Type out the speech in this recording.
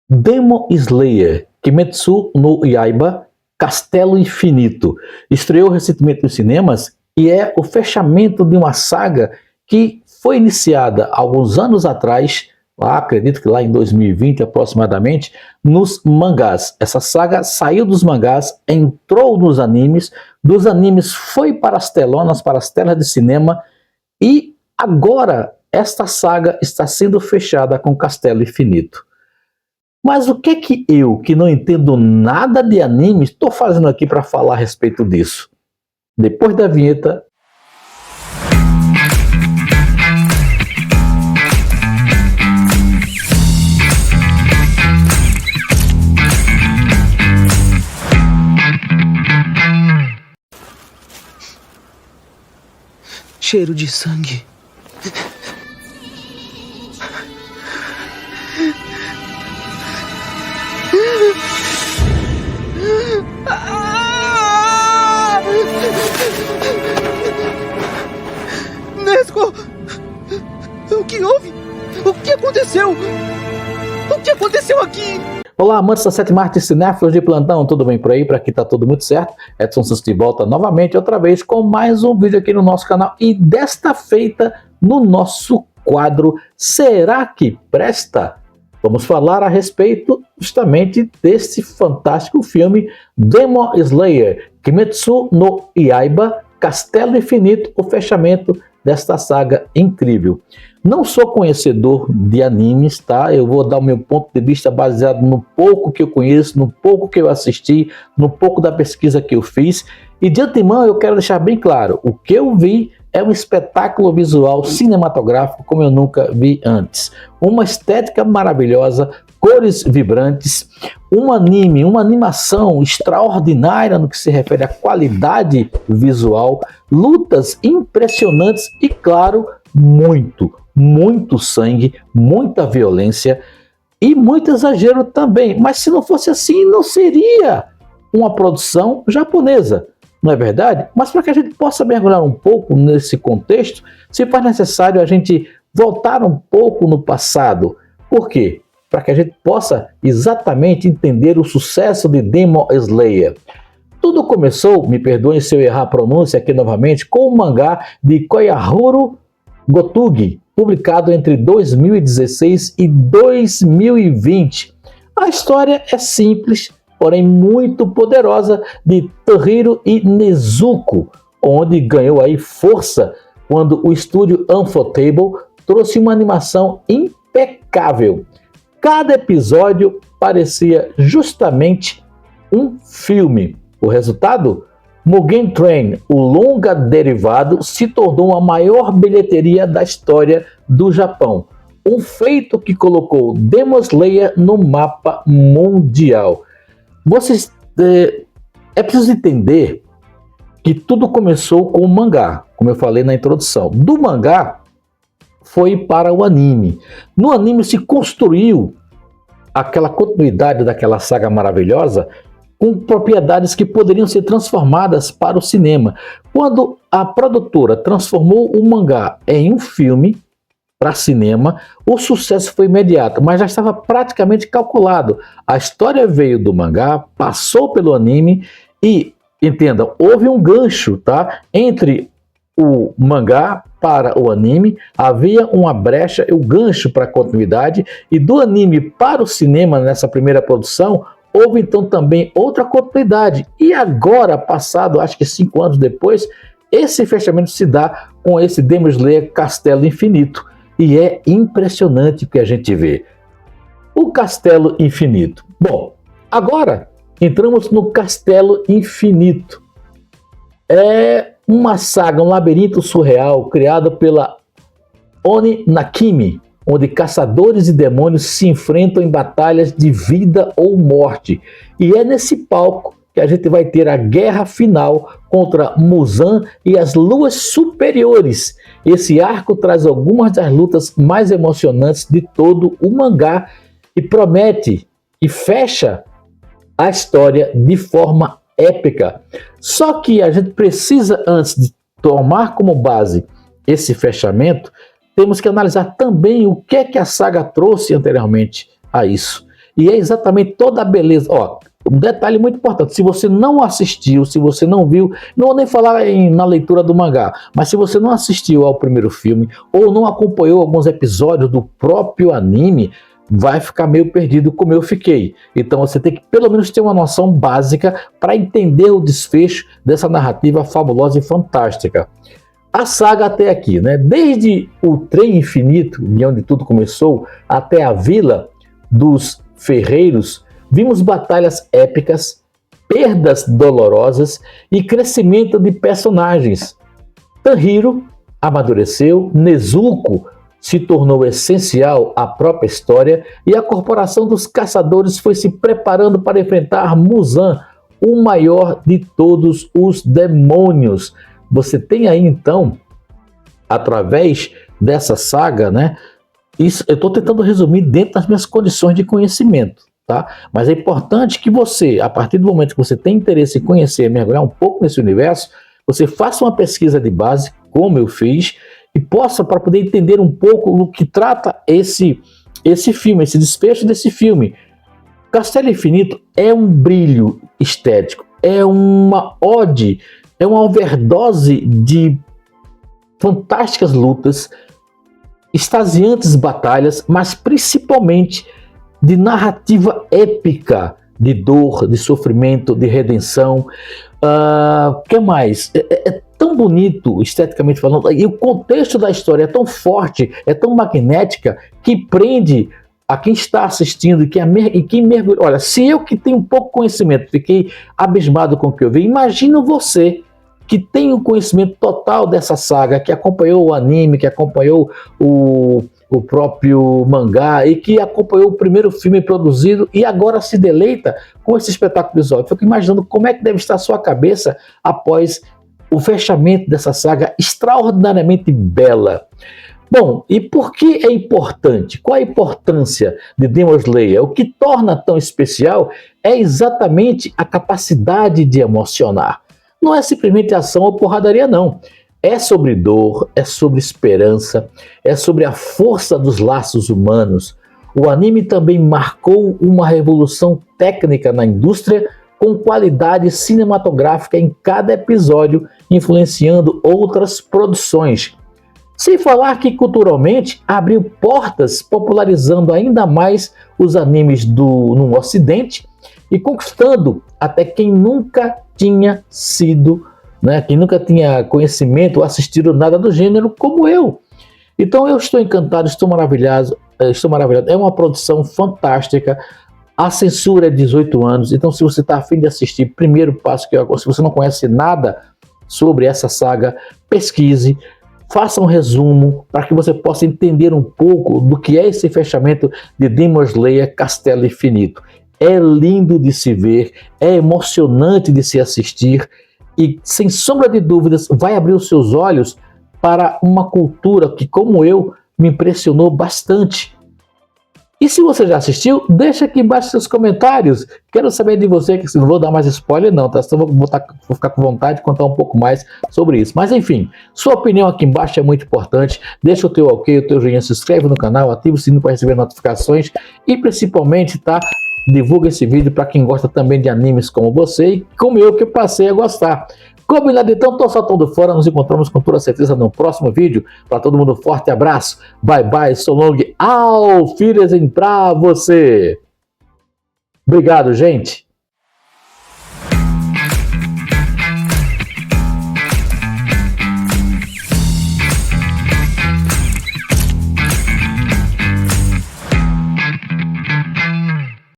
Demon Slayer, Kimetsu no Yaiba, Castelo Infinito. Estreou recentemente nos cinemas e é o fechamento de uma saga que foi iniciada alguns anos atrás, acredito que lá em 2020 aproximadamente, nos mangás. Essa saga saiu dos mangás, entrou nos animes, dos animes foi para as telonas, para as telas de cinema, e agora esta saga está sendo fechada com Castelo Infinito. Mas o que eu, que não entendo nada de anime, estou fazendo aqui para falar a respeito disso? Depois da vinheta... Cheiro de sangue. Nesco! O que houve? O que aconteceu? O que aconteceu aqui? Olá, amantes da sétima arte, cinéfilos de plantão, tudo bem por aí? Por aqui tá tudo muito certo. Edson Santos de volta novamente, outra vez, com mais um vídeo aqui no nosso canal. E desta feita, no nosso quadro Será que Presta? Vamos falar a respeito justamente desse fantástico filme Demon Slayer, Kimetsu no Yaiba, Castelo Infinito, o fechamento desta saga incrível. Não sou conhecedor de animes, tá? Eu vou dar o meu ponto de vista baseado no pouco que eu conheço, no pouco que eu assisti, no pouco da pesquisa que eu fiz. E de antemão eu quero deixar bem claro, o que eu vi é um espetáculo visual cinematográfico como eu nunca vi antes. Uma estética maravilhosa, cores vibrantes, um anime, uma animação extraordinária no que se refere à qualidade visual, lutas impressionantes e, claro, muito sangue, muita violência e muito exagero também. Mas se não fosse assim, não seria uma produção japonesa, não é verdade? Mas para que a gente possa mergulhar um pouco nesse contexto, se faz necessário a gente voltar um pouco no passado. Por quê? Para que a gente possa exatamente entender o sucesso de Demon Slayer. Tudo começou, me perdoem se eu errar a pronúncia aqui novamente, com o mangá de Koyahiro Gotugi, publicado entre 2016 e 2020. A história é simples, porém muito poderosa, de Tohiro e Nezuko, onde ganhou aí força quando o estúdio Ufotable trouxe uma animação impecável. Cada episódio parecia justamente um filme. O resultado? Mugen Train, o longa derivado, se tornou a maior bilheteria da história do Japão. Um feito que colocou Demon Slayer no mapa mundial. Vocês, é preciso entender que tudo começou com o mangá, como eu falei na introdução. Do mangá foi para o anime. No anime se construiu aquela continuidade daquela saga maravilhosa com propriedades que poderiam ser transformadas para o cinema. Quando a produtora transformou o mangá em um filme para cinema, o sucesso foi imediato, mas já estava praticamente calculado. A história veio do mangá, passou pelo anime e, entendam, houve um gancho, tá, entre o mangá para o anime, havia uma brecha, o gancho para a continuidade, e do anime para o cinema, nessa primeira produção, houve então também outra continuidade. E agora, passado acho que 5 anos depois, esse fechamento se dá com esse Demon Slayer Castelo Infinito. E é impressionante o que a gente vê. O Castelo Infinito. Bom, agora entramos no Castelo Infinito. É uma saga, um labirinto surreal criado pela Oni Nakimi, onde caçadores e demônios se enfrentam em batalhas de vida ou morte. E é nesse palco que a gente vai ter a guerra final contra Muzan e as luas superiores. Esse arco traz algumas das lutas mais emocionantes de todo o mangá e promete e fecha a história de forma épica. Só que a gente precisa, antes de tomar como base esse fechamento, temos que analisar também o que é que a saga trouxe anteriormente a isso. E é exatamente toda a beleza. Ó, um detalhe muito importante, se você não assistiu, se você não viu, não vou nem falar na leitura do mangá, mas se você não assistiu ao primeiro filme ou não acompanhou alguns episódios do próprio anime, vai ficar meio perdido como eu fiquei. Então você tem que pelo menos ter uma noção básica para entender o desfecho dessa narrativa fabulosa e fantástica. A saga até aqui, né? Desde o Trem Infinito, de onde tudo começou, até a Vila dos Ferreiros, vimos batalhas épicas, perdas dolorosas e crescimento de personagens. Tanjiro amadureceu, Nezuko se tornou essencial à própria história e a corporação dos caçadores foi se preparando para enfrentar Muzan, o maior de todos os demônios. Você tem aí então, através dessa saga, né? Isso, eu estou tentando resumir dentro das minhas condições de conhecimento, tá? Mas é importante que você, a partir do momento que você tem interesse em conhecer, mergulhar um pouco nesse universo, você faça uma pesquisa de base, como eu fiz, e possa, para poder entender um pouco do que trata esse filme, esse desfecho desse filme. Castelo Infinito é um brilho estético, é uma ode, é uma overdose de fantásticas lutas, extasiantes batalhas, mas principalmente de narrativa épica, de dor, de sofrimento, de redenção. Que mais? É tão bonito, esteticamente falando, e o contexto da história é tão forte, é tão magnética, que prende a quem está assistindo e quem mergulha. Olha, se eu que tenho pouco conhecimento fiquei abismado com o que eu vi, imagino você que tem o conhecimento total dessa saga, que acompanhou o anime, que acompanhou o próprio mangá e que acompanhou o primeiro filme produzido e agora se deleita com esse espetáculo visual. Eu fico imaginando como é que deve estar a sua cabeça após o fechamento dessa saga extraordinariamente bela. Bom, e por que é importante? Qual a importância de Demon Slayer? O que torna tão especial é exatamente a capacidade de emocionar. Não é simplesmente ação ou porradaria, não. É sobre dor, é sobre esperança, é sobre a força dos laços humanos. O anime também marcou uma revolução técnica na indústria, com qualidade cinematográfica em cada episódio, influenciando outras produções. Sem falar que culturalmente abriu portas, popularizando ainda mais os animes no Ocidente e conquistando até quem nunca tinha sido, né, quem nunca tinha conhecimento ou assistido nada do gênero, como eu. Então eu estou encantado, estou maravilhado. É uma produção fantástica. A censura é 18 anos, então se você está a fim de assistir, primeiro passo que eu, se você não conhece nada sobre essa saga, pesquise, faça um resumo para que você possa entender um pouco do que é esse fechamento de Demon Slayer Castelo Infinito. É lindo de se ver, é emocionante de se assistir e, sem sombra de dúvidas, vai abrir os seus olhos para uma cultura que, como eu, me impressionou bastante. E se você já assistiu, deixa aqui embaixo seus comentários. Quero saber de você, que não vou dar mais spoiler não, tá? Senão vou ficar com vontade de contar um pouco mais sobre isso. Mas enfim, sua opinião aqui embaixo é muito importante. Deixa o teu ok, o teu joinha, se inscreve no canal, ativa o sininho para receber notificações e principalmente, tá? Divulga esse vídeo para quem gosta também de animes como você e como eu, que passei a gostar. Combinado então, tô saltando fora, nos encontramos com toda certeza no próximo vídeo. Para todo mundo, forte abraço, bye bye, so long, auf Wiedersehen pra você. Obrigado, gente.